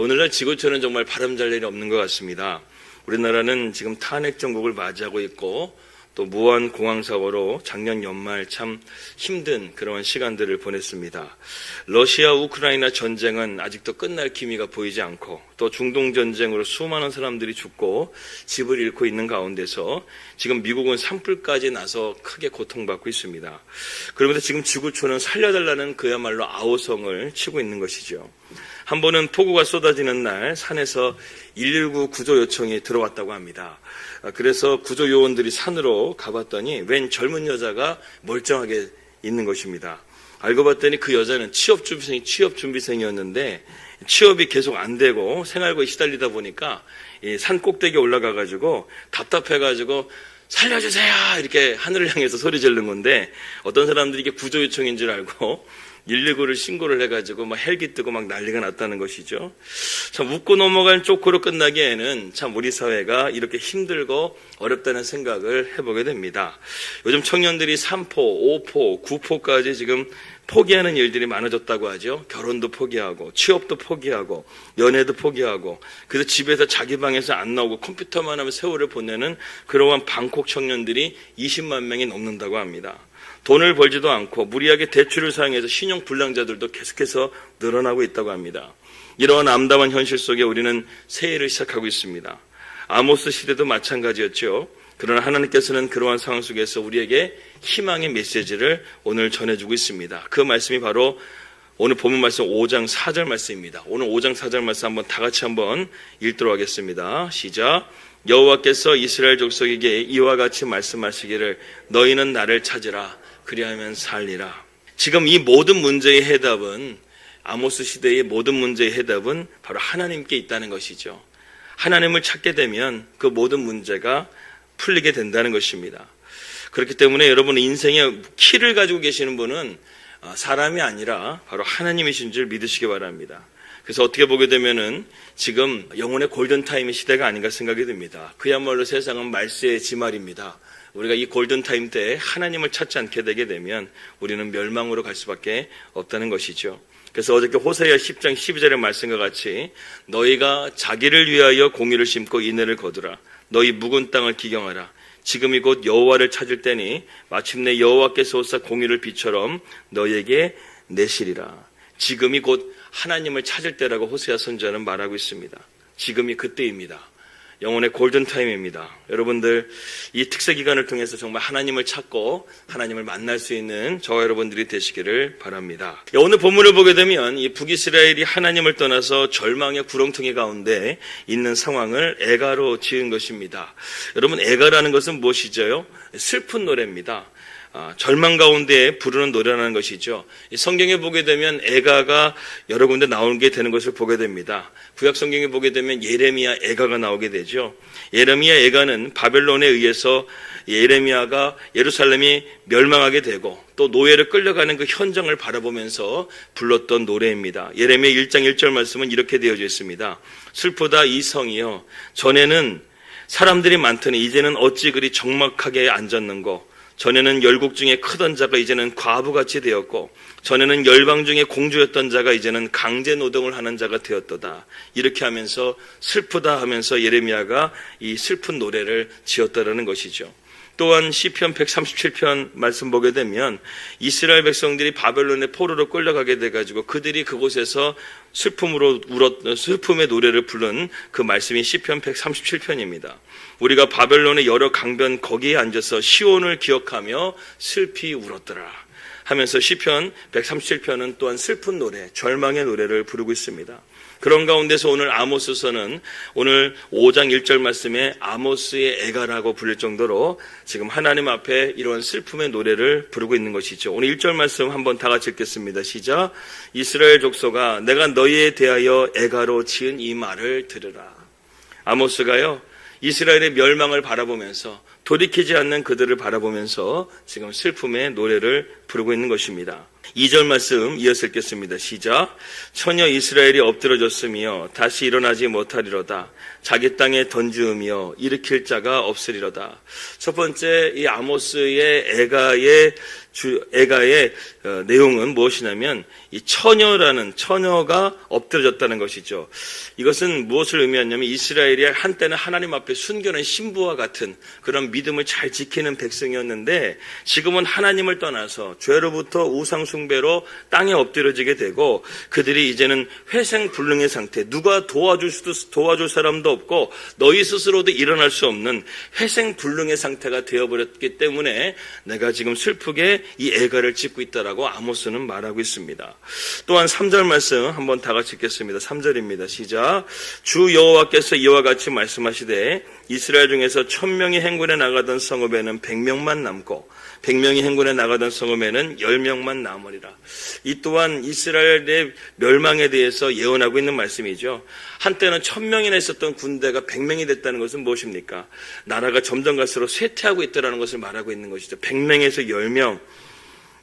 오늘날 지구촌은 정말 바람잘 일이 없는 것 같습니다. 우리나라는 지금 탄핵 정국을 맞이하고 있고 또 무한 공황 사고로 작년 연말 참 힘든 그런 시간들을 보냈습니다. 러시아 우크라이나 전쟁은 아직도 끝날 기미가 보이지 않고 또 중동 전쟁으로 수많은 사람들이 죽고 집을 잃고 있는 가운데서 지금 미국은 산불까지 나서 크게 고통받고 있습니다. 그러면서 지금 지구촌은 살려달라는 그야말로 아우성을 치고 있는 것이죠. 한 번은 폭우가 쏟아지는 날 산에서 119 구조 요청이 들어왔다고 합니다. 그래서 구조 요원들이 산으로 가봤더니 웬 젊은 여자가 멀쩡하게 있는 것입니다. 알고 봤더니 그 여자는 취업 준비생이었는데 취업이 계속 안 되고 생활고에 시달리다 보니까 산 꼭대기에 올라가가지고 답답해가지고 살려주세요 이렇게 하늘을 향해서 소리 지르는 건데 어떤 사람들이 이게 구조 요청인 줄 알고 119를 신고를 해가지고 막 헬기 뜨고 막 난리가 났다는 것이죠. 참 웃고 넘어간 쪼크로 끝나기에는 참 우리 사회가 이렇게 힘들고 어렵다는 생각을 해보게 됩니다. 요즘 청년들이 3포, 5포, 9포까지 지금 포기하는 일들이 많아졌다고 하죠. 결혼도 포기하고 취업도 포기하고 연애도 포기하고 그래서 집에서 자기 방에서 안 나오고 컴퓨터만 하면 세월을 보내는 그러한 방콕 청년들이 20만 명이 넘는다고 합니다. 돈을 벌지도 않고 무리하게 대출을 사용해서 신용불량자들도 계속해서 늘어나고 있다고 합니다. 이러한 암담한 현실 속에 우리는 새해를 시작하고 있습니다. 아모스 시대도 마찬가지였죠. 그러나 하나님께서는 그러한 상황 속에서 우리에게 희망의 메시지를 오늘 전해주고 있습니다. 그 말씀이 바로 오늘 본문 말씀 5장 4절 말씀입니다. 오늘 5장 4절 말씀 한번 다 같이 한번 읽도록 하겠습니다. 시작. 여호와께서 이스라엘 족속에게 이와 같이 말씀하시기를 너희는 나를 찾으라 그리하면 살리라. 지금 이 모든 문제의 해답은 아모스 시대의 모든 문제의 해답은 바로 하나님께 있다는 것이죠. 하나님을 찾게 되면 그 모든 문제가 풀리게 된다는 것입니다. 그렇기 때문에 여러분 인생의 키를 가지고 계시는 분은 사람이 아니라 바로 하나님이신 줄 믿으시기 바랍니다. 그래서 어떻게 보게 되면은 지금 영혼의 골든타임의 시대가 아닌가 생각이 듭니다. 그야말로 세상은 말세의 지말입니다. 우리가 이 골든타임 때 하나님을 찾지 않게 되게 되면 우리는 멸망으로 갈 수밖에 없다는 것이죠. 그래서 어저께 호세아 10장 12절의 말씀과 같이 너희가 자기를 위하여 공의를 심고 인애를 거두라. 너희 묵은 땅을 기경하라. 지금이 곧 여호와를 찾을 때니 마침내 여호와께서 오사 공의를 비처럼 너희에게 내시리라. 지금이 곧 하나님을 찾을 때라고 호세아 선지자는 말하고 있습니다. 지금이 그때입니다. 영혼의 골든타임입니다. 여러분들 이 특세기간을 통해서 정말 하나님을 찾고 하나님을 만날 수 있는 저와 여러분들이 되시기를 바랍니다. 오늘 본문을 보게 되면 이 북이스라엘이 하나님을 떠나서 절망의 구렁텅이 가운데 있는 상황을 애가로 지은 것입니다. 여러분 애가라는 것은 무엇이죠? 슬픈 노래입니다. 절망 가운데 부르는 노래라는 것이죠. 성경에 보게 되면 애가가 여러 군데 나오게 되는 것을 보게 됩니다. 구약 성경에 보게 되면 예레미야 애가가 나오게 되죠. 예레미야 애가는 바벨론에 의해서 예레미야가 예루살렘이 멸망하게 되고 또 노예를 끌려가는 그 현장을 바라보면서 불렀던 노래입니다. 예레미야 1장 1절 말씀은 이렇게 되어져 있습니다. 슬프다 이 성이여 전에는 사람들이 많더니 이제는 어찌 그리 적막하게 앉았는고 전에는 열국 중에 크던 자가 이제는 과부같이 되었고 전에는 열방 중에 공주였던 자가 이제는 강제 노동을 하는 자가 되었도다. 이렇게 하면서 슬프다 하면서 예레미야가 이 슬픈 노래를 지었다라는 것이죠. 또한 시편 137편 말씀 보게 되면 이스라엘 백성들이 바벨론의 포로로 끌려가게 돼가지고 그들이 그곳에서 슬픔의 노래를 부른 그 말씀이 시편 137편입니다. 우리가 바벨론의 여러 강변 거기에 앉아서 시온을 기억하며 슬피 울었더라 하면서 시편 137편은 또한 슬픈 노래, 절망의 노래를 부르고 있습니다. 그런 가운데서 오늘 아모스서는 오늘 5장 1절 말씀에 아모스의 애가라고 부를 정도로 지금 하나님 앞에 이런 슬픔의 노래를 부르고 있는 것이죠. 오늘 1절 말씀 한번 다 같이 읽겠습니다. 시작. 이스라엘 족속아 내가 너희에 대하여 애가로 지은 이 말을 들으라. 아모스가요 이스라엘의 멸망을 바라보면서 돌이키지 않는 그들을 바라보면서 지금 슬픔의 노래를 부르고 있는 것입니다. 2절 말씀 이어서 읽겠습니다. 시작. 처녀 이스라엘이 엎드러졌으며 다시 일어나지 못하리로다. 자기 땅에 던지으며 일으킬 자가 없으리로다. 첫 번째, 이 아모스의 애가의 내용은 무엇이냐면 이 처녀가 엎드러졌다는 것이죠. 이것은 무엇을 의미하냐면 이스라엘이 한때는 하나님 앞에 순교한 신부와 같은 그런 믿음을 잘 지키는 백성이었는데 지금은 하나님을 떠나서 죄로부터 우상 숭배로 땅에 엎드려지게 되고 그들이 이제는 회생불능의 상태, 누가 도와줄 사람도 없고 너희 스스로도 일어날 수 없는 회생불능의 상태가 되어버렸기 때문에 내가 지금 슬프게 이 애가를 찢고 있다라고 아모스는 말하고 있습니다. 또한 3절 말씀 한번 다 같이 읽겠습니다. 3절입니다. 시작. 주 여호와께서 이와 같이 말씀하시되 이스라엘 중에서 1000명이 행군에 나가던 성읍에는 100명만 남고 100명이 행군에 나가던 성읍에는 10명만 남으리라. 이 또한 이스라엘의 멸망에 대해서 예언하고 있는 말씀이죠. 한때는 1000명이나 있었던 군대가 100명이 됐다는 것은 무엇입니까? 나라가 점점 갈수록 쇠퇴하고 있다는 것을 말하고 있는 것이죠. 100명에서 10명.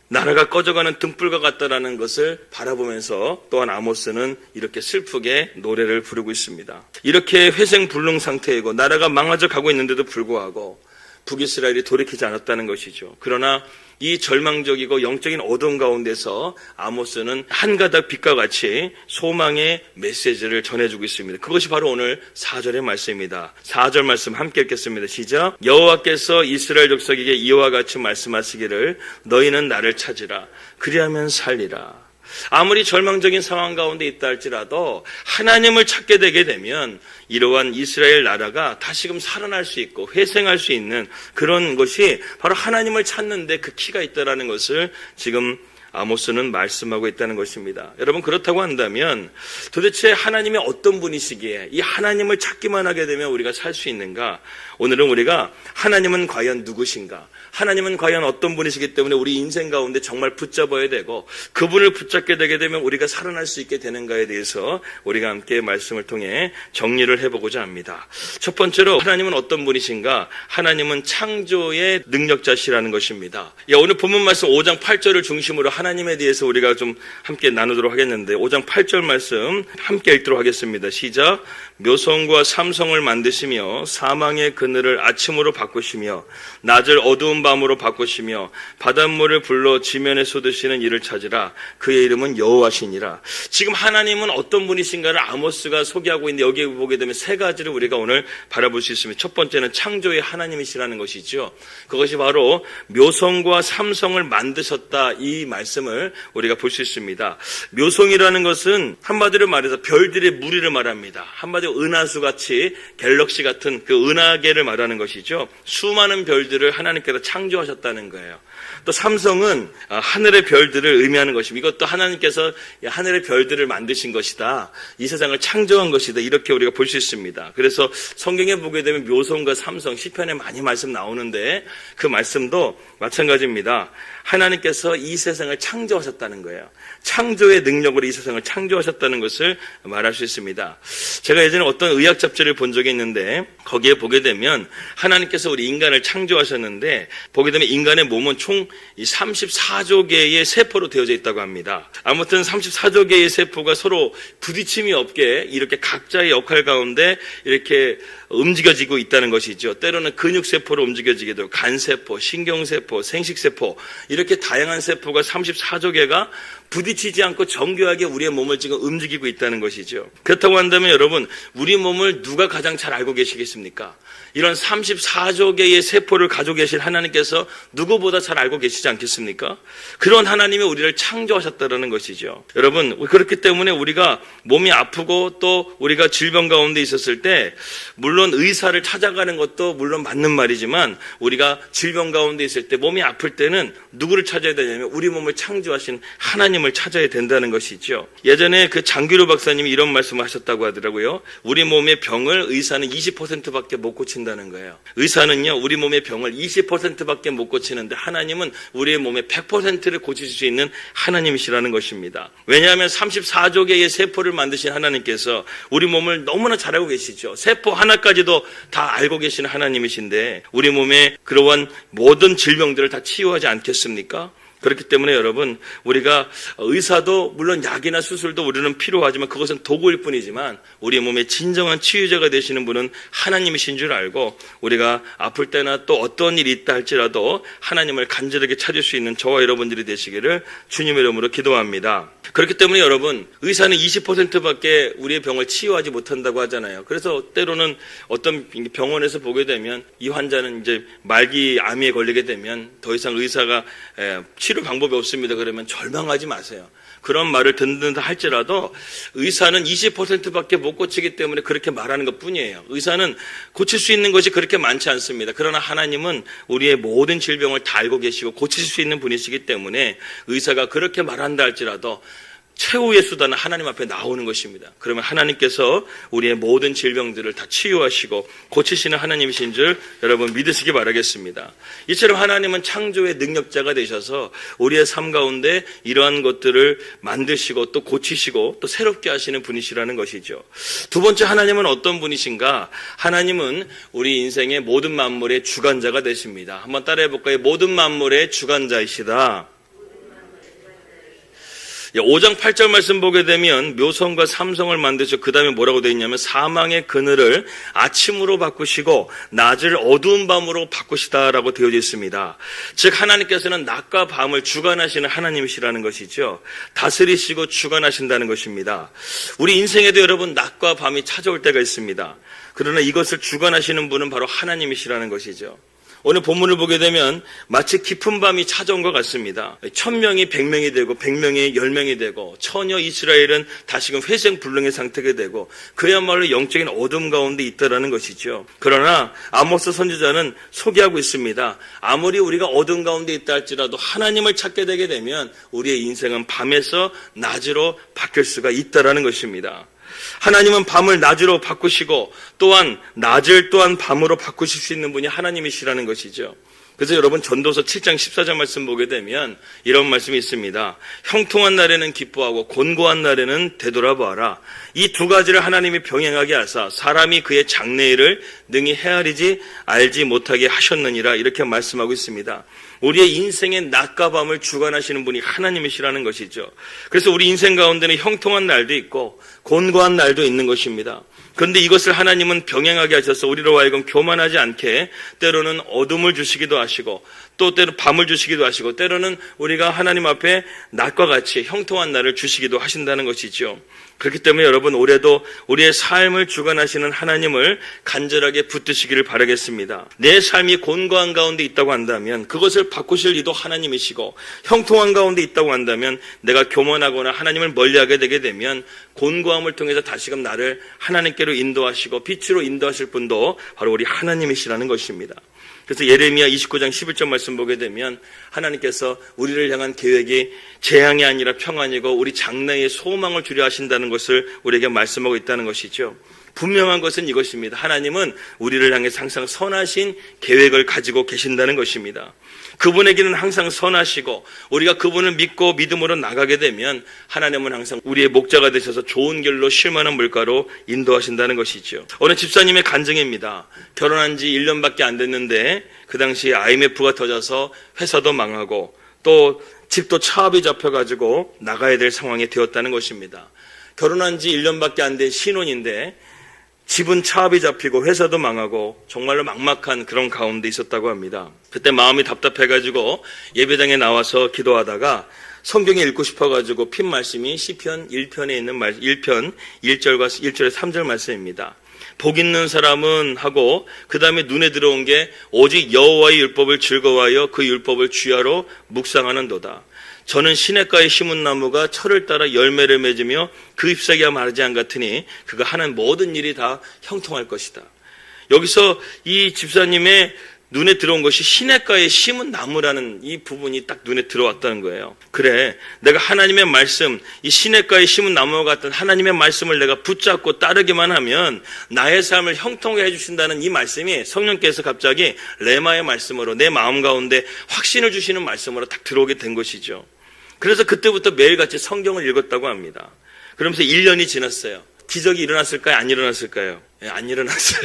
나라가 꺼져가는 등불과 같다라는 것을 바라보면서 또한 아모스는 이렇게 슬프게 노래를 부르고 있습니다. 이렇게 회생불능 상태이고 나라가 망가져 가고 있는데도 불구하고 북이스라엘이 돌이키지 않았다는 것이죠. 그러나 이 절망적이고 영적인 어두움 가운데서 아모스는 한 가닥 빛과 같이 소망의 메시지를 전해주고 있습니다. 그것이 바로 오늘 4절의 말씀입니다. 4절 말씀 함께 읽겠습니다. 시작. 여호와께서 이스라엘 족속에게 이와 같이 말씀하시기를 너희는 나를 찾으라. 그리하면 살리라. 아무리 절망적인 상황 가운데 있다 할지라도 하나님을 찾게 되게 되면 이러한 이스라엘 나라가 다시금 살아날 수 있고 회생할 수 있는 그런 것이 바로 하나님을 찾는데 그 키가 있다는 것을 지금 아모스는 말씀하고 있다는 것입니다. 여러분, 그렇다고 한다면 도대체 하나님이 어떤 분이시기에 이 하나님을 찾기만 하게 되면 우리가 살 수 있는가? 오늘은 우리가 하나님은 과연 누구신가? 하나님은 과연 어떤 분이시기 때문에 우리 인생 가운데 정말 붙잡아야 되고 그분을 붙잡게 되게 되면 우리가 살아날 수 있게 되는가에 대해서 우리가 함께 말씀을 통해 정리를 해보고자 합니다. 첫 번째로 하나님은 어떤 분이신가? 하나님은 창조의 능력자시라는 것입니다. 오늘 본문 말씀 5장 8절을 중심으로 하나님에 대해서 우리가 좀 함께 나누도록 하겠는데 5장 8절 말씀 함께 읽도록 하겠습니다. 시작. 묘성과 삼성을 만드시며 사망의 그늘을 아침으로 바꾸시며 낮을 어두운 밤으로 바꾸시며 바닷물을 불러 지면에 쏟으시는 이를 찾으라. 그의 이름은 여호와시니라. 지금 하나님은 어떤 분이신가를 아모스가 소개하고 있는데 여기에 보게 되면 세 가지를 우리가 오늘 바라볼 수 있습니다. 첫 번째는 창조의 하나님이시라는 것이죠. 그것이 바로 묘성과 삼성을 만드셨다 이 말씀을 우리가 볼 수 있습니다. 묘성이라는 것은 한마디로 말해서 별들의 무리를 말합니다. 한마디로 은하수같이 갤럭시 같은 그 은하계를 말하는 것이죠. 수많은 별들을 하나님께서 창조하셨다는 거예요. 또 삼성은 하늘의 별들을 의미하는 것입니다. 이것도 하나님께서 하늘의 별들을 만드신 것이다. 이 세상을 창조한 것이다. 이렇게 우리가 볼 수 있습니다. 그래서 성경에 보게 되면 묘성과 삼성, 시편에 많이 말씀 나오는데 그 말씀도 마찬가지입니다. 하나님께서 이 세상을 창조하셨다는 거예요. 창조의 능력으로 이 세상을 창조하셨다는 것을 말할 수 있습니다. 제가 예전에 어떤 의학 잡지를 본 적이 있는데 거기에 보게 되면 하나님께서 우리 인간을 창조하셨는데 보게 되면 인간의 몸은 총 34조 개의 세포로 되어져 있다고 합니다. 아무튼 34조 개의 세포가 서로 부딪힘이 없게 이렇게 각자의 역할 가운데 이렇게 움직여지고 있다는 것이죠. 때로는 근육세포로 움직여지기도 하고 간세포, 신경세포, 생식세포 이렇게 다양한 세포가 34조 개가 부딪히지 않고 정교하게 우리의 몸을 지금 움직이고 있다는 것이죠. 그렇다고 한다면 여러분, 우리 몸을 누가 가장 잘 알고 계시겠습니까? 이런 34조 개의 세포를 가지고 계신 하나님께서 누구보다 잘 알고 계시지 않겠습니까? 그런 하나님이 우리를 창조하셨다는 것이죠. 여러분, 그렇기 때문에 우리가 몸이 아프고 또 우리가 질병 가운데 있었을 때 물론 의사를 찾아가는 것도 물론 맞는 말이지만 우리가 질병 가운데 있을 때 몸이 아플 때는 누구를 찾아야 되냐면 우리 몸을 창조하신 하나님을 찾아야 된다는 것이죠. 예전에 그 장규로 박사님이 이런 말씀을 하셨다고 하더라고요. 우리 몸의 병을 의사는 20%밖에 못 고친다는 거예요. 의사는요, 우리 몸의 병을 20%밖에 못 고치는데 하나님은 우리의 몸의 100%를 고치실 수 있는 하나님이시라는 것입니다. 왜냐하면 34조 개의 세포를 만드신 하나님께서 우리 몸을 너무나 잘 알고 계시죠. 세포 하나까지도 다 알고 계시는 하나님이신데 우리 몸의 그러한 모든 질병들을 다 치유하지 않겠습니까? 그렇기 때문에 여러분, 우리가 의사도 물론 약이나 수술도 우리는 필요하지만 그것은 도구일 뿐이지만 우리의 몸의 진정한 치유자가 되시는 분은 하나님이신 줄 알고 우리가 아플 때나 또 어떤 일이 있다 할지라도 하나님을 간절하게 찾을 수 있는 저와 여러분들이 되시기를 주님의 이름으로 기도합니다. 그렇기 때문에 여러분, 의사는 20%밖에 우리의 병을 치유하지 못한다고 하잖아요. 그래서 때로는 어떤 병원에서 보게 되면 이 환자는 이제 말기 암에 걸리게 되면 더 이상 의사가 치료 방법이 없습니다. 그러면 절망하지 마세요. 그런 말을 듣는다 할지라도 의사는 20%밖에 못 고치기 때문에 그렇게 말하는 것 뿐이에요. 의사는 고칠 수 있는 것이 그렇게 많지 않습니다. 그러나 하나님은 우리의 모든 질병을 다 알고 계시고 고칠 수 있는 분이시기 때문에 의사가 그렇게 말한다 할지라도 최후의 수단은 하나님 앞에 나오는 것입니다. 그러면 하나님께서 우리의 모든 질병들을 다 치유하시고 고치시는 하나님이신 줄 여러분 믿으시기 바라겠습니다. 이처럼 하나님은 창조의 능력자가 되셔서 우리의 삶 가운데 이러한 것들을 만드시고 또 고치시고 또 새롭게 하시는 분이시라는 것이죠. 두 번째, 하나님은 어떤 분이신가? 하나님은 우리 인생의 모든 만물의 주관자가 되십니다. 한번 따라해 볼까요? 모든 만물의 주관자이시다. 5장 8절 말씀 보게 되면 묘성과 삼성을 만드시고 그 다음에 뭐라고 되어 있냐면 사망의 그늘을 아침으로 바꾸시고 낮을 어두운 밤으로 바꾸시다라고 되어져 있습니다. 즉 하나님께서는 낮과 밤을 주관하시는 하나님이시라는 것이죠. 다스리시고 주관하신다는 것입니다. 우리 인생에도 여러분 낮과 밤이 찾아올 때가 있습니다. 그러나 이것을 주관하시는 분은 바로 하나님이시라는 것이죠. 오늘 본문을 보게 되면 마치 깊은 밤이 찾아온 것 같습니다. 1000명이 100명이 되고 100명이 10명이 되고 처녀 이스라엘은 다시금 회생불능의 상태가 되고 그야말로 영적인 어둠 가운데 있다라는 것이죠. 그러나 아모스 선지자는 소개하고 있습니다. 아무리 우리가 어둠 가운데 있다 할지라도 하나님을 찾게 되게 되면 우리의 인생은 밤에서 낮으로 바뀔 수가 있다라는 것입니다. 하나님은 밤을 낮으로 바꾸시고 또한 낮을 또한 밤으로 바꾸실 수 있는 분이 하나님이시라는 것이죠. 그래서 여러분 전도서 7장 14절 말씀 보게 되면 이런 말씀이 있습니다. 형통한 날에는 기뻐하고 곤고한 날에는 되돌아보아라. 이 두 가지를 하나님이 병행하게 하사 사람이 그의 장래일을 능히 헤아리지 알지 못하게 하셨느니라, 이렇게 말씀하고 있습니다. 우리의 인생의 낮과 밤을 주관하시는 분이 하나님이시라는 것이죠. 그래서 우리 인생 가운데는 형통한 날도 있고 곤고한 날도 있는 것입니다. 그런데 이것을 하나님은 병행하게 하셔서 우리로 하여금 교만하지 않게 때로는 어둠을 주시기도 하시고 또 때로 밤을 주시기도 하시고 때로는 우리가 하나님 앞에 낮과 같이 형통한 날을 주시기도 하신다는 것이죠. 그렇기 때문에 여러분 올해도 우리의 삶을 주관하시는 하나님을 간절하게 붙드시기를 바라겠습니다. 내 삶이 곤고한 가운데 있다고 한다면 그것을 바꾸실 이도 하나님이시고 형통한 가운데 있다고 한다면 내가 교만하거나 하나님을 멀리하게 되게 되면 곤고함을 통해서 다시금 나를 하나님께로 인도하시고 빛으로 인도하실 분도 바로 우리 하나님이시라는 것입니다. 그래서 예레미야 29장 11절 말씀 보게 되면 하나님께서 우리를 향한 계획이 재앙이 아니라 평안이고 우리 장래의 소망을 주려 하신다는 것을 우리에게 말씀하고 있다는 것이죠. 분명한 것은 이것입니다. 하나님은 우리를 향해 항상 선하신 계획을 가지고 계신다는 것입니다. 그분에게는 항상 선하시고 우리가 그분을 믿고 믿음으로 나가게 되면 하나님은 항상 우리의 목자가 되셔서 좋은 길로 쉴만한 물가로 인도하신다는 것이죠. 어느 집사님의 간증입니다. 결혼한 지 1년밖에 안 됐는데 그 당시에 IMF가 터져서 회사도 망하고 또 집도 차압이 잡혀가지고 나가야 될 상황이 되었다는 것입니다. 결혼한 지 1년밖에 안 된 신혼인데 집은 차압이 잡히고 회사도 망하고 정말로 막막한 그런 가운데 있었다고 합니다. 그때 마음이 답답해가지고 예배당에 나와서 기도하다가 성경에 읽고 싶어가지고 핀 말씀이 시편 1편에 있는 1편 1절과 1절에 3절 말씀입니다. 복 있는 사람은 하고 그 다음에 눈에 들어온 게 오직 여호와의 율법을 즐거워하여 그 율법을 주야로 묵상하는도다. 저는 시냇가에 심은 나무가 철을 따라 열매를 맺으며 그 잎사귀가 마르지 않 같으니 그가 하는 모든 일이 다 형통할 것이다. 여기서 이 집사님의 눈에 들어온 것이 시냇가에 심은 나무라는 이 부분이 딱 눈에 들어왔다는 거예요. 그래, 내가 하나님의 말씀, 이 시냇가에 심은 나무와 같은 하나님의 말씀을 내가 붙잡고 따르기만 하면 나의 삶을 형통하게 해주신다는 이 말씀이 성령께서 갑자기 레마의 말씀으로 내 마음 가운데 확신을 주시는 말씀으로 딱 들어오게 된 것이죠. 그래서 그때부터 매일같이 성경을 읽었다고 합니다. 그러면서 1년이 지났어요. 기적이 일어났을까요? 안 일어났을까요? 안 일어났어요.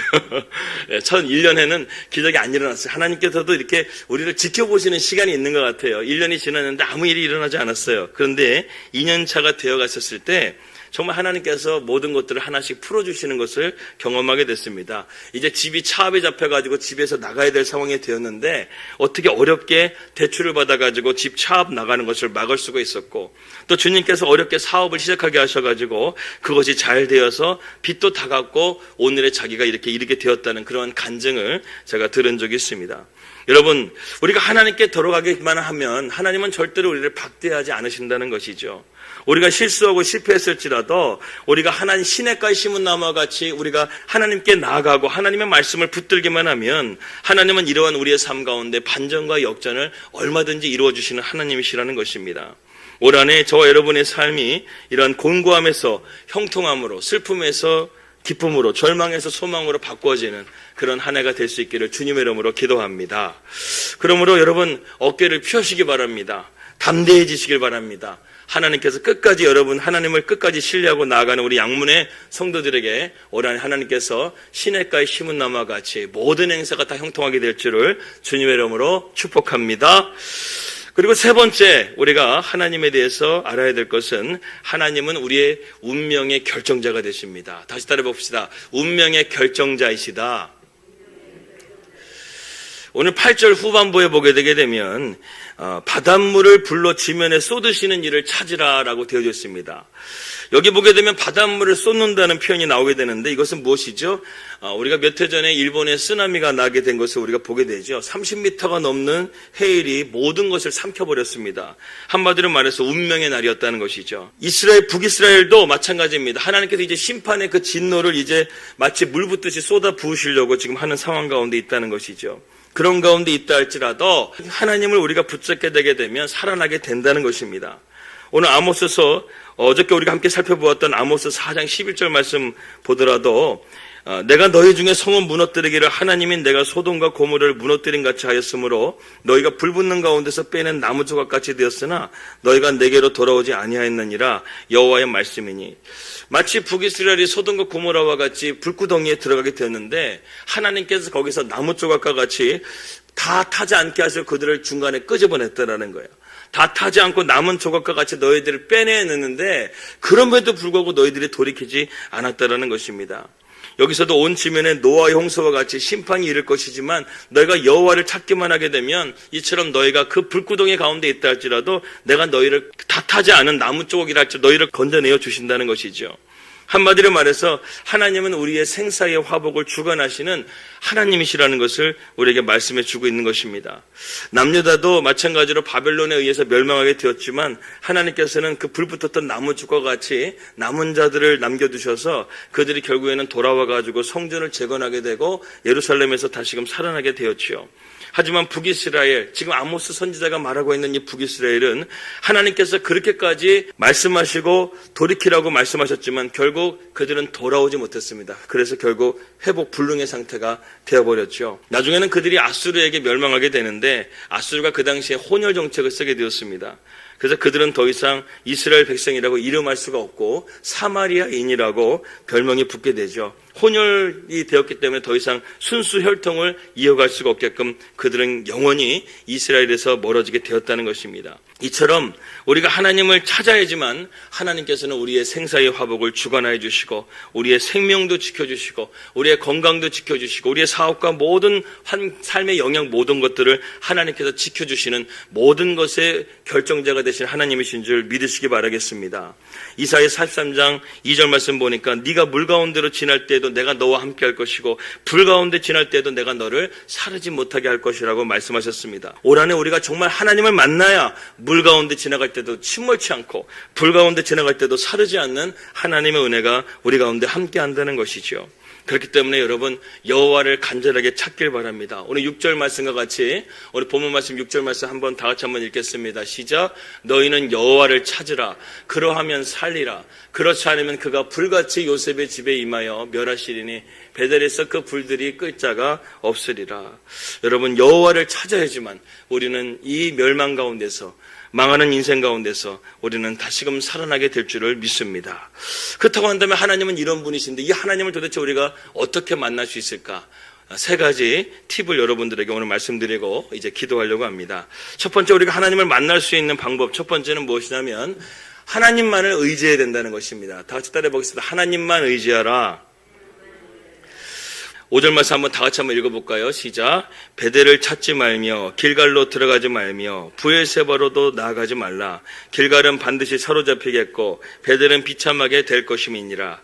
첫 1년에는 기적이 안 일어났어요. 하나님께서도 이렇게 우리를 지켜보시는 시간이 있는 것 같아요. 1년이 지났는데 아무 일이 일어나지 않았어요. 그런데 2년 차가 되어 갔었을 때 정말 하나님께서 모든 것들을 하나씩 풀어주시는 것을 경험하게 됐습니다. 이제 집이 차압에 잡혀가지고 집에서 나가야 될 상황이 되었는데 어떻게 어렵게 대출을 받아가지고 집 차압 나가는 것을 막을 수가 있었고, 또 주님께서 어렵게 사업을 시작하게 하셔가지고 그것이 잘 되어서 빚도 다 갚고 오늘의 자기가 이렇게 이르게 되었다는 그런 간증을 제가 들은 적이 있습니다. 여러분, 우리가 하나님께 돌아가기만 하면 하나님은 절대로 우리를 박대하지 않으신다는 것이죠. 우리가 실수하고 실패했을지라도 우리가 하나님 시냇가에 심은 나무와 같이 우리가 하나님께 나아가고 하나님의 말씀을 붙들기만 하면 하나님은 이러한 우리의 삶 가운데 반전과 역전을 얼마든지 이루어 주시는 하나님이시라는 것입니다. 올 한해 저와 여러분의 삶이 이러한 곤고함에서 형통함으로, 슬픔에서 기쁨으로, 절망에서 소망으로 바꿔지는 그런 한 해가 될 수 있기를 주님의 이름으로 기도합니다. 그러므로 여러분 어깨를 펴시기 바랍니다. 담대해지시길 바랍니다. 하나님께서 끝까지 여러분 하나님을 끝까지 신뢰하고 나아가는 우리 양문의 성도들에게 올 한해 하나님께서 시냇가에 심은 나무와 같이 모든 행사가 다 형통하게 될 줄을 주님의 이름으로 축복합니다. 그리고 세 번째, 우리가 하나님에 대해서 알아야 될 것은 하나님은 우리의 운명의 결정자가 되십니다. 다시 따라 봅시다. 운명의 결정자이시다. 오늘 8절 후반부에 보게 되게 되면 바닷물을 불러 지면에 쏟으시는 일을 찾으라라고 되어져 있습니다. 여기 보게 되면 바닷물을 쏟는다는 표현이 나오게 되는데 이것은 무엇이죠? 우리가 몇 해 전에 일본에 쓰나미가 나게 된 것을 우리가 보게 되죠. 30m가 넘는 해일이 모든 것을 삼켜버렸습니다. 한마디로 말해서 운명의 날이었다는 것이죠. 북이스라엘도 마찬가지입니다. 하나님께서 이제 심판의 그 진노를 이제 마치 물 붓듯이 쏟아 부으시려고 지금 하는 상황 가운데 있다는 것이죠. 그런 가운데 있다 할지라도 하나님을 우리가 붙잡게 되게 되면 살아나게 된다는 것입니다. 오늘 아모스서 어저께 우리가 함께 살펴보았던 아모스 4장 11절 말씀 보더라도 내가 너희 중에 성은 무너뜨리기를 하나님인 내가 소돔과 고모를 무너뜨린 같이 하였으므로 너희가 불붙는 가운데서 빼낸 나무 조각같이 되었으나 너희가 내게로 돌아오지 아니하였느니라 여호와의 말씀이니. 마치 북이스라엘이 소돔과 고모라와 같이 불구덩이에 들어가게 되었는데 하나님께서 거기서 나무 조각과 같이 다 타지 않게 하셔 그들을 중간에 끄집어냈다라는 거예요. 다 타지 않고 남은 조각과 같이 너희들을 빼내냈는데 그럼에도 불구하고 너희들이 돌이키지 않았다라는 것입니다. 여기서도 온 지면에 노아의 홍수와 같이 심판이 이를 것이지만 너희가 여호와를 찾기만 하게 되면 이처럼 너희가 그 불구덩이 가운데 있다 할지라도 내가 너희를 다 타지 않은 나무 조각이라 할지라도 너희를 건져내어 주신다는 것이죠. 한마디로 말해서 하나님은 우리의 생사의 화복을 주관하시는 하나님이시라는 것을 우리에게 말씀해 주고 있는 것입니다. 남유다도 마찬가지로 바벨론에 의해서 멸망하게 되었지만 하나님께서는 그 불붙었던 나무죽과 같이 남은 자들을 남겨두셔서 그들이 결국에는 돌아와가지고 성전을 재건하게 되고 예루살렘에서 다시금 살아나게 되었지요. 하지만 북이스라엘, 지금 아모스 선지자가 말하고 있는 이 북이스라엘은 하나님께서 그렇게까지 말씀하시고 돌이키라고 말씀하셨지만 결국 그들은 돌아오지 못했습니다. 그래서 결국 회복 불능의 상태가 되어버렸죠. 나중에는 그들이 아수르에게 멸망하게 되는데 아수르가 그 당시에 혼혈 정책을 쓰게 되었습니다. 그래서 그들은 더 이상 이스라엘 백성이라고 이름할 수가 없고 사마리아인이라고 별명이 붙게 되죠. 혼혈이 되었기 때문에 더 이상 순수 혈통을 이어갈 수가 없게끔 그들은 영원히 이스라엘에서 멀어지게 되었다는 것입니다. 이처럼 우리가 하나님을 찾아야지만 하나님께서는 우리의 생사의 화복을 주관하여 주시고 우리의 생명도 지켜주시고 우리의 건강도 지켜주시고 우리의 사업과 모든 삶의 영역 모든 것들을 하나님께서 지켜주시는 모든 것의 결정자가 되신 하나님이신 줄 믿으시기 바라겠습니다. 이사야 43장 2절 말씀 보니까 네가 물 가운데로 지날 때에도 내가 너와 함께 할 것이고 불 가운데 지날 때에도 내가 너를 사르지 못하게 할 것이라고 말씀하셨습니다. 올 한해 우리가 정말 하나님을 만나야 물 가운데 지나갈 때도 침몰치 않고 불 가운데 지나갈 때도 사르지 않는 하나님의 은혜가 우리 가운데 함께 한다는 것이죠. 그렇기 때문에 여러분 여호와를 간절하게 찾길 바랍니다. 오늘 6절 말씀과 같이 우리 본문 말씀 6절 말씀 한번 다 같이 한번 읽겠습니다. 시작. 너희는 여호와를 찾으라. 그러하면 살리라. 그렇지 않으면 그가 불같이 요셉의 집에 임하여 멸하시리니 베델에서 그 불들이 끌 자가 없으리라. 여러분 여호와를 찾아야지만 우리는 이 멸망 가운데서 망하는 인생 가운데서 우리는 다시금 살아나게 될 줄을 믿습니다. 그렇다고 한다면 하나님은 이런 분이신데 이 하나님을 도대체 우리가 어떻게 만날 수 있을까? 세 가지 팁을 여러분들에게 오늘 말씀드리고 이제 기도하려고 합니다. 첫 번째, 우리가 하나님을 만날 수 있는 방법, 첫 번째는 무엇이냐면 하나님만을 의지해야 된다는 것입니다. 다 같이 따라해 보겠습니다. 하나님만 의지하라. 5절 말씀 한번 다 같이 한번 읽어볼까요? 시작. 베델을 찾지 말며 길갈로 들어가지 말며 브엘세바로도 나아가지 말라. 길갈은 반드시 사로잡히겠고 베델은 비참하게 될 것임이니라.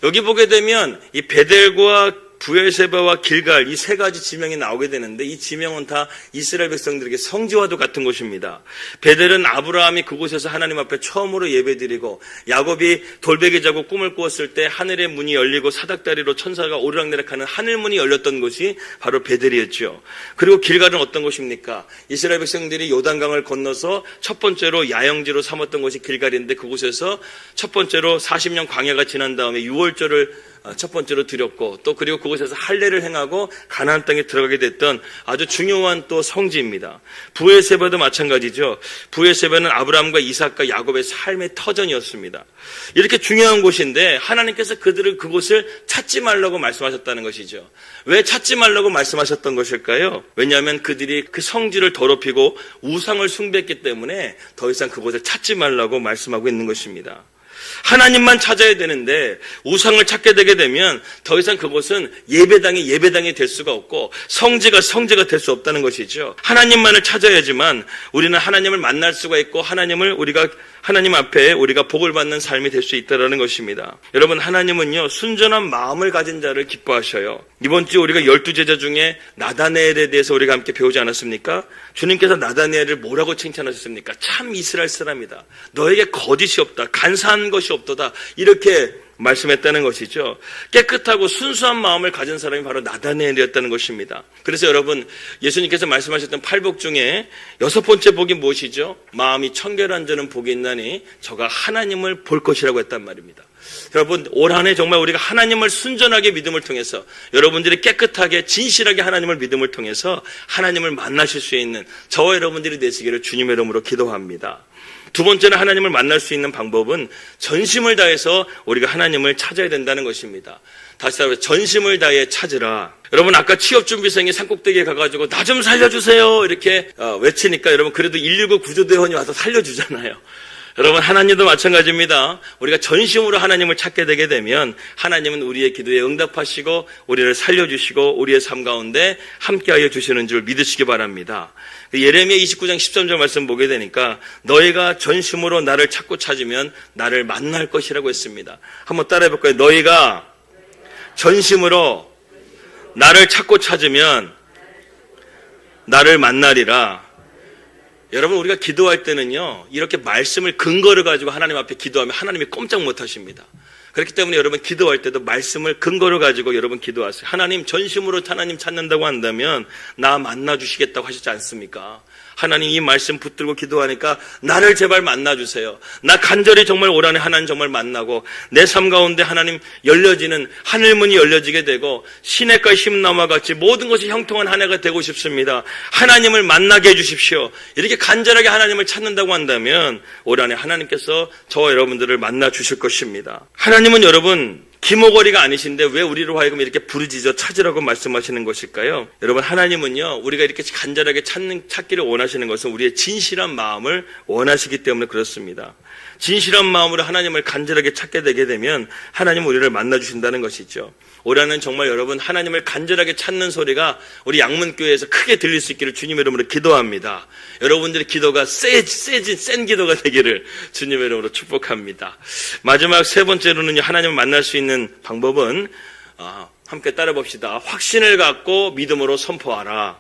여기 보게 되면 이 베델과 브엘세바와 길갈 이 세 가지 지명이 나오게 되는데 이 지명은 다 이스라엘 백성들에게 성지와도 같은 곳입니다. 베델은 아브라함이 그곳에서 하나님 앞에 처음으로 예배드리고 야곱이 돌베개 자고 꿈을 꾸었을 때 하늘의 문이 열리고 사닥다리로 천사가 오르락내락하는 하늘 문이 열렸던 곳이 바로 베델이었죠. 그리고 길갈은 어떤 곳입니까? 이스라엘 백성들이 요단강을 건너서 첫 번째로 야영지로 삼았던 곳이 길갈인데 그곳에서 첫 번째로 40년 광야가 지난 다음에 6월절을 첫 번째로 드렸고 또 그리고 그곳에서 할례를 행하고 가나안 땅에 들어가게 됐던 아주 중요한 또 성지입니다. 브엘세바도 마찬가지죠. 브엘세바는 아브라함과 이삭과 야곱의 삶의 터전이었습니다. 이렇게 중요한 곳인데 하나님께서 그곳을 찾지 말라고 말씀하셨다는 것이죠. 왜 찾지 말라고 말씀하셨던 것일까요? 왜냐하면 그들이 그 성지를 더럽히고 우상을 숭배했기 때문에 더 이상 그곳을 찾지 말라고 말씀하고 있는 것입니다. 하나님만 찾아야 되는데 우상을 찾게 되게 되면 더 이상 그곳은 예배당이 될 수가 없고 성지가 될 수 없다는 것이죠. 하나님만을 찾아야지만 우리는 하나님을 만날 수가 있고 하나님 앞에 우리가 복을 받는 삶이 될 수 있다는 것입니다. 여러분, 하나님은요 순전한 마음을 가진 자를 기뻐하셔요. 이번 주 우리가 12제자 중에 나다네엘에 대해서 우리가 함께 배우지 않았습니까? 주님께서 나다네엘을 뭐라고 칭찬하셨습니까? 참 이스라엘 사람이다. 너에게 거짓이 없다. 간사한 것이 없도다. 이렇게 말씀했다는 것이죠. 깨끗하고 순수한 마음을 가진 사람이 바로 나다네엘이었다는 것입니다. 그래서 여러분, 예수님께서 말씀하셨던 8복 중에 6번째 복이 무엇이죠? 마음이 청결한 자는 복이 있나니 저가 하나님을 볼 것이라고 했단 말입니다. 여러분, 올 한 해 정말 우리가 하나님을 순전하게 믿음을 통해서 여러분들이 깨끗하게 진실하게 하나님을 믿음을 통해서 하나님을 만나실 수 있는 저와 여러분들이 되시기를 주님의 이름으로 기도합니다. 두 번째는 하나님을 만날 수 있는 방법은 전심을 다해서 우리가 하나님을 찾아야 된다는 것입니다. 다시 한번 전심을 다해 찾으라. 여러분, 아까 취업준비생이 산꼭대기에 가가지고 나 좀 살려주세요 이렇게 외치니까 여러분 그래도 119 구조대원이 와서 살려주잖아요. 여러분, 하나님도 마찬가지입니다. 우리가 전심으로 하나님을 찾게 되게 되면 하나님은 우리의 기도에 응답하시고 우리를 살려주시고 우리의 삶 가운데 함께하여 주시는 줄 믿으시기 바랍니다. 예레미야 29장 13절 말씀 보게 되니까 너희가 전심으로 나를 찾고 찾으면 나를 만날 것이라고 했습니다. 한번 따라해 볼까요? 너희가 전심으로 나를 찾고 찾으면 나를 만나리라. 여러분, 우리가 기도할 때는요 이렇게 말씀을 근거를 가지고 하나님 앞에 기도하면 하나님이 꼼짝 못하십니다. 그렇기 때문에 여러분 기도할 때도 말씀을 근거로 가지고 여러분 기도하세요. 하나님, 전심으로 하나님 찾는다고 한다면 나 만나주시겠다고 하시지 않습니까? 하나님, 이 말씀 붙들고 기도하니까 나를 제발 만나주세요. 나 간절히 정말 올 한해 하나님 정말 만나고 내 삶 가운데 하나님 열려지는 하늘문이 열려지게 되고 시냇가 흰나무와 같이 모든 것이 형통한 한 해가 되고 싶습니다. 하나님을 만나게 해주십시오. 이렇게 간절하게 하나님을 찾는다고 한다면 올 한해 하나님께서 저와 여러분들을 만나 주실 것입니다. 하나님은 여러분 기모거리가 아니신데 왜 우리로 하여금 이렇게 부르짖어 찾으라고 말씀하시는 것일까요? 여러분, 하나님은요 우리가 이렇게 간절하게 찾기를 원하시는 것은 우리의 진실한 마음을 원하시기 때문에 그렇습니다. 진실한 마음으로 하나님을 간절하게 찾게 되게 되면 하나님은 우리를 만나주신다는 것이죠. 올해는 정말 여러분 하나님을 간절하게 찾는 소리가 우리 양문교회에서 크게 들릴 수 있기를 주님의 이름으로 기도합니다. 여러분들의 기도가 센 기도가 되기를 주님의 이름으로 축복합니다. 마지막 세 번째로는 하나님을 만날 수 있는 방법은 함께 따라 봅시다. 확신을 갖고 믿음으로 선포하라.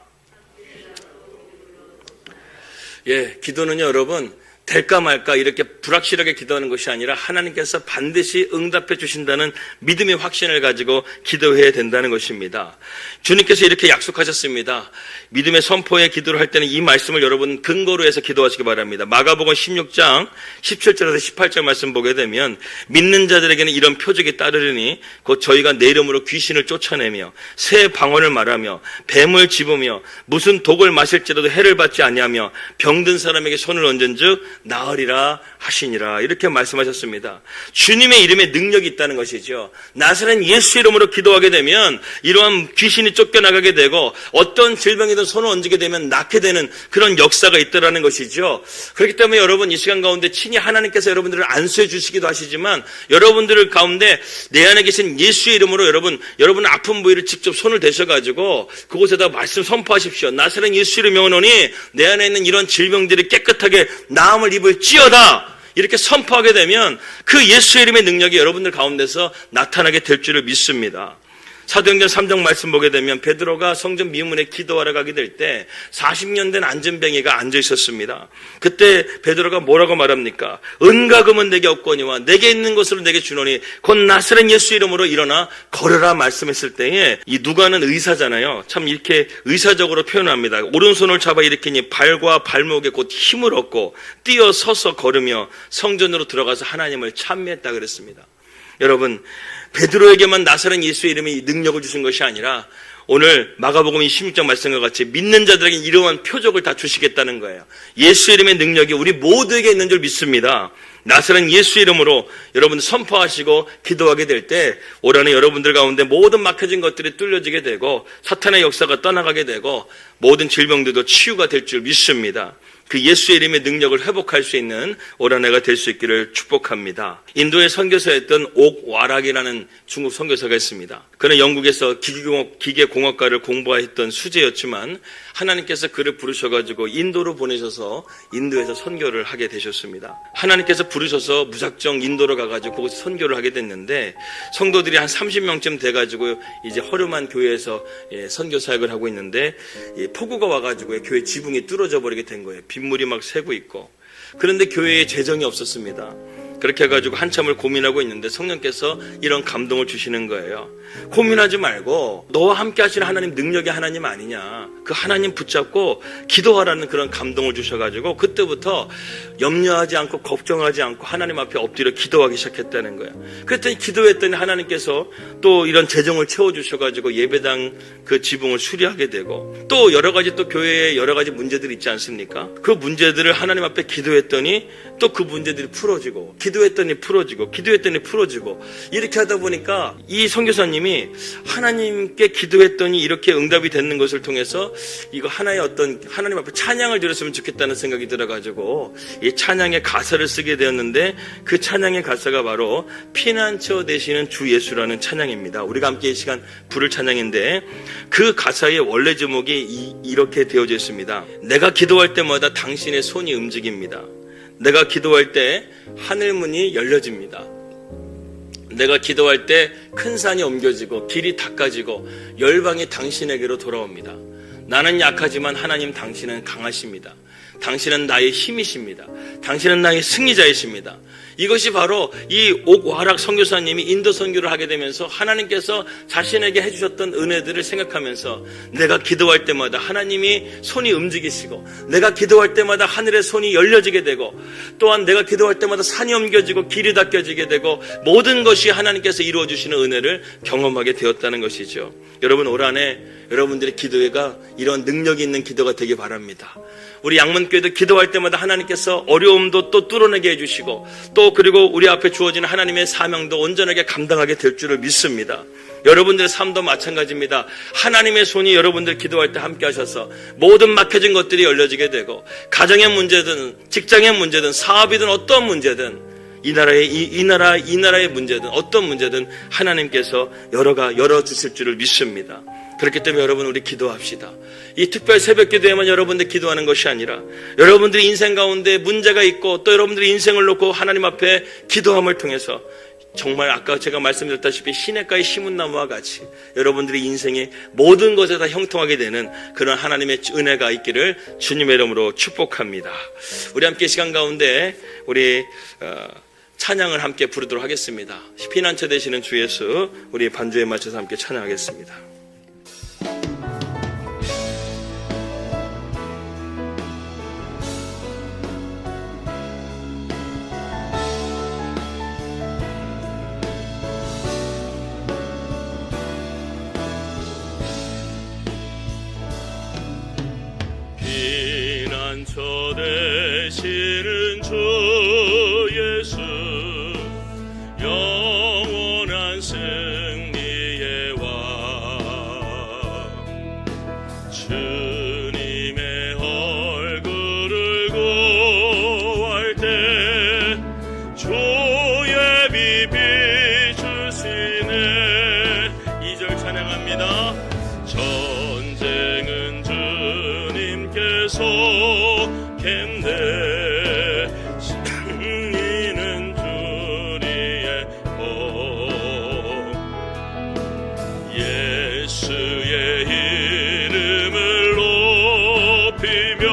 기도는요 여러분 될까 말까 이렇게 불확실하게 기도하는 것이 아니라 하나님께서 반드시 응답해 주신다는 믿음의 확신을 가지고 기도해야 된다는 것입니다. 주님께서 이렇게 약속하셨습니다. 믿음의 선포의 기도를 할 때는 이 말씀을 여러분 근거로 해서 기도하시기 바랍니다. 마가복음 16장 17절에서 18절 말씀 보게 되면 믿는 자들에게는 이런 표적이 따르리니 곧 저희가 내 이름으로 귀신을 쫓아내며 새 방언을 말하며 뱀을 집으며 무슨 독을 마실지라도 해를 받지 아니하며 병든 사람에게 손을 얹은즉 나으리라 하시니라 이렇게 말씀하셨습니다. 주님의 이름에 능력이 있다는 것이죠. 나사렛 예수 이름으로 기도하게 되면 이러한 귀신이 쫓겨나가게 되고 어떤 질병이든 손을 얹게 되면 낫게 되는 그런 역사가 있다는 것이죠. 그렇기 때문에 여러분 이 시간 가운데 친히 하나님께서 여러분들을 안수해 주시기도 하시지만 여러분들 가운데 내 안에 계신 예수의 이름으로 여러분 아픈 부위를 직접 손을 대셔가지고 그곳에다 말씀 선포하십시오. 나사렛 예수 이름 명하노니 내 안에 있는 이런 질병들이 깨끗하게 나음을 입을지어다. 이렇게 선포하게 되면 그 예수의 이름의 능력이 여러분들 가운데서 나타나게 될 줄을 믿습니다. 사도행전 3장 말씀 보게 되면 베드로가 성전 미문에 기도하러 가게 될 때 40년 된 안전뱅이가 앉아 있었습니다. 그때 베드로가 뭐라고 말합니까? 은과 금은 내게 없거니와 내게 있는 것으로 내게 주노니 곧 나사렛 예수 이름으로 일어나 걸으라 말씀했을 때에 이 누가는 의사잖아요. 참 이렇게 의사적으로 표현합니다. 오른손을 잡아 일으키니 발과 발목에 곧 힘을 얻고 뛰어 서서 걸으며 성전으로 들어가서 하나님을 찬미했다 그랬습니다. 여러분 베드로에게만 나사렛 예수의 이름이 능력을 주신 것이 아니라 오늘 마가복음 16장 말씀과 같이 믿는 자들에게 이러한 표적을 다 주시겠다는 거예요. 예수 이름의 능력이 우리 모두에게 있는 줄 믿습니다. 나사렛 예수 이름으로 여러분들 선포하시고 기도하게 될 때 올 한해 여러분들 가운데 모든 막혀진 것들이 뚫려지게 되고 사탄의 역사가 떠나가게 되고 모든 질병들도 치유가 될 줄 믿습니다. 그 예수의 이름의 능력을 회복할 수 있는 올 한 해가 될 수 있기를 축복합니다. 인도의 선교사였던 옥와락이라는 중국 선교사가 있습니다. 그는 영국에서 기계공학과를 공부했던 수재였지만 하나님께서 그를 부르셔가지고 인도로 보내셔서 인도에서 선교를 하게 되셨습니다. 하나님께서 부르셔서 무작정 인도로 가가지고 거기서 선교를 하게 됐는데 성도들이 한 30명쯤 돼가지고 이제 허름한 교회에서 선교 사역을 하고 있는데 폭우가 와가지고 교회 지붕이 뚫어져 버리게 된 거예요. 빗물이 막 새고 있고. 그런데 교회에 재정이 없었습니다. 그렇게 해가지고 한참을 고민하고 있는데 성령께서 이런 감동을 주시는 거예요. 고민하지 말고 너와 함께 하시는 하나님 능력의 하나님 아니냐. 그 하나님 붙잡고 기도하라는 그런 감동을 주셔가지고 그때부터 염려하지 않고 걱정하지 않고 하나님 앞에 엎드려 기도하기 시작했다는 거예요. 그랬더니 기도했더니 하나님께서 또 이런 재정을 채워주셔가지고 예배당 그 지붕을 수리하게 되고 또 여러 가지 또 교회에 여러 가지 문제들이 있지 않습니까? 그 문제들을 하나님 앞에 기도했더니 또 그 문제들이 풀어지고 기도했더니 풀어지고 이렇게 하다 보니까 이 선교사님이 하나님께 기도했더니 이렇게 응답이 되는 것을 통해서 이거 하나의 어떤 하나님 앞에 찬양을 드렸으면 좋겠다는 생각이 들어가지고 이 찬양의 가사를 쓰게 되었는데 그 찬양의 가사가 바로 피난처 되시는 주 예수라는 찬양입니다. 우리가 함께 이 시간 부를 찬양인데 그 가사의 원래 제목이 이렇게 되어져 있습니다. 내가 기도할 때마다 당신의 손이 움직입니다. 내가 기도할 때 하늘문이 열려집니다. 내가 기도할 때 큰 산이 옮겨지고 길이 닦아지고 열방이 당신에게로 돌아옵니다. 나는 약하지만 하나님 당신은 강하십니다. 당신은 나의 힘이십니다. 당신은 나의 승리자이십니다. 이것이 바로 이 옥와락 선교사님이 인도 선교를 하게 되면서 하나님께서 자신에게 해주셨던 은혜들을 생각하면서 내가 기도할 때마다 하나님이 손이 움직이시고 내가 기도할 때마다 하늘의 손이 열려지게 되고 또한 내가 기도할 때마다 산이 옮겨지고 길이 닦여지게 되고 모든 것이 하나님께서 이루어주시는 은혜를 경험하게 되었다는 것이죠. 여러분 올 한해 여러분들의 기도회가 이런 능력이 있는 기도가 되기 바랍니다. 우리 양문교회도 기도할 때마다 하나님께서 어려움도 또 뚫어내게 해주시고 또 그리고 우리 앞에 주어지는 하나님의 사명도 온전하게 감당하게 될 줄을 믿습니다. 여러분들의 삶도 마찬가지입니다. 하나님의 손이 여러분들 기도할 때 함께 하셔서 모든 막혀진 것들이 열려지게 되고 가정의 문제든 직장의 문제든 사업이든 어떤 문제든 이 나라의 문제든 어떤 문제든 하나님께서 열어주실 줄을 믿습니다. 그렇기 때문에 여러분 우리 기도합시다. 이 특별 새벽 기도에만 여러분들 기도하는 것이 아니라 여러분들의 인생 가운데 문제가 있고 또 여러분들의 인생을 놓고 하나님 앞에 기도함을 통해서 정말 아까 제가 말씀드렸다시피 시냇가에 심은 나무와 같이 여러분들의 인생의 모든 것에 다 형통하게 되는 그런 하나님의 은혜가 있기를 주님의 이름으로 축복합니다. 우리 함께 시간 가운데 우리 찬양을 함께 부르도록 하겠습니다. 피난처 되시는 주 예수, 우리 반주에 맞춰서 함께 찬양하겠습니다. 피난처 되시는 주 예수, 영원한 승리의 왕, 주님의 얼굴을 구할 때 주의 빛 비추시네. 2절 찬양합니다. 전쟁은 주님께서 겠네, 승리는 주리의 법. 예수의 이름을 높이며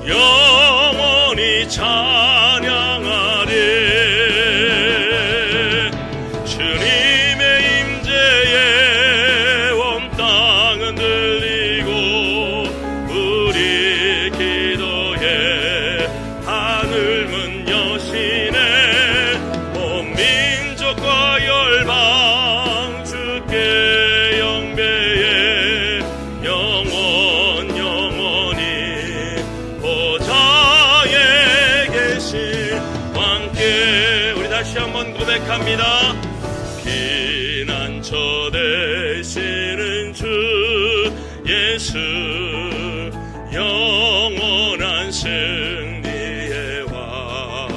영원히 찬양하리. 주님의 임재에 온 땅은 들리고 우리 기도에 하늘 문 여시네. 온 민족과 열방 주께 영배에 영원히 보좌에 계신 왕께. 우리 다시 한번 고백합니다. 피난처 되시는 주 예수, 영원한 승리의 왕,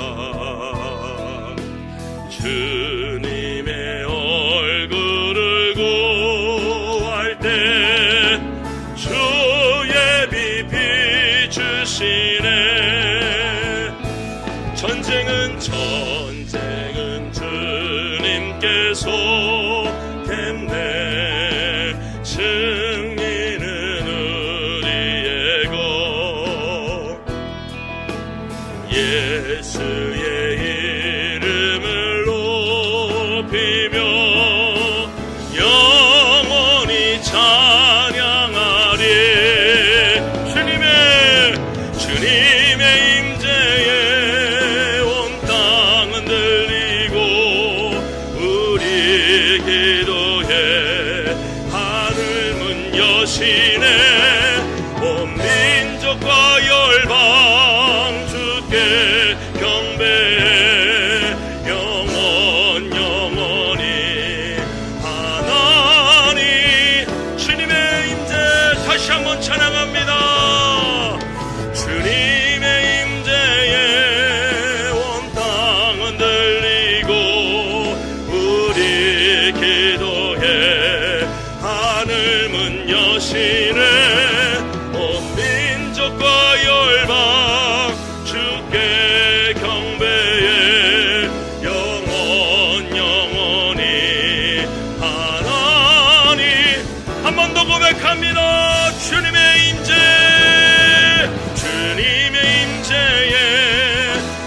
주님의 얼굴을 구할 때 주의 빛 비추시네. 전쟁은 주님께서 겠네, 승리는 우리의 것. 예수의 이름을 높이며 영원히 찬양하리. 주님의 임재에 온 땅은 들리고 우리 기도에 하늘 문 여시네. 온 민족과 열방 주께 경배해 영원히 하나님. 주님의 임재 다시 한번 찬양합니다. 주님의 임재에 온 땅은 들리고 우리 기도에 하늘 문 여시네. 온 민족과 열방 주께 경배해 영원히 하나님. 한 번 더 고백합니다. 주님의 임재에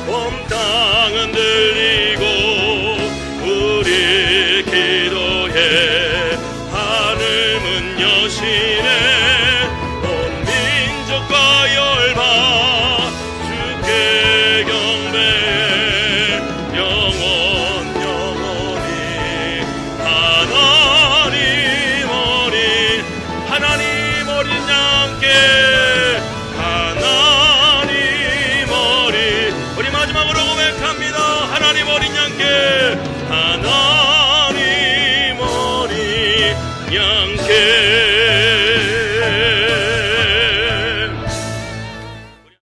온 땅은 들리고 우리 기도에 하늘 문 여시네. 온 민족과 열방 주께 경배해 영원히 하나님 어린 양께 우리 마지막으로 고백합니다. 하나님 어린 양께 하나님 어린 양께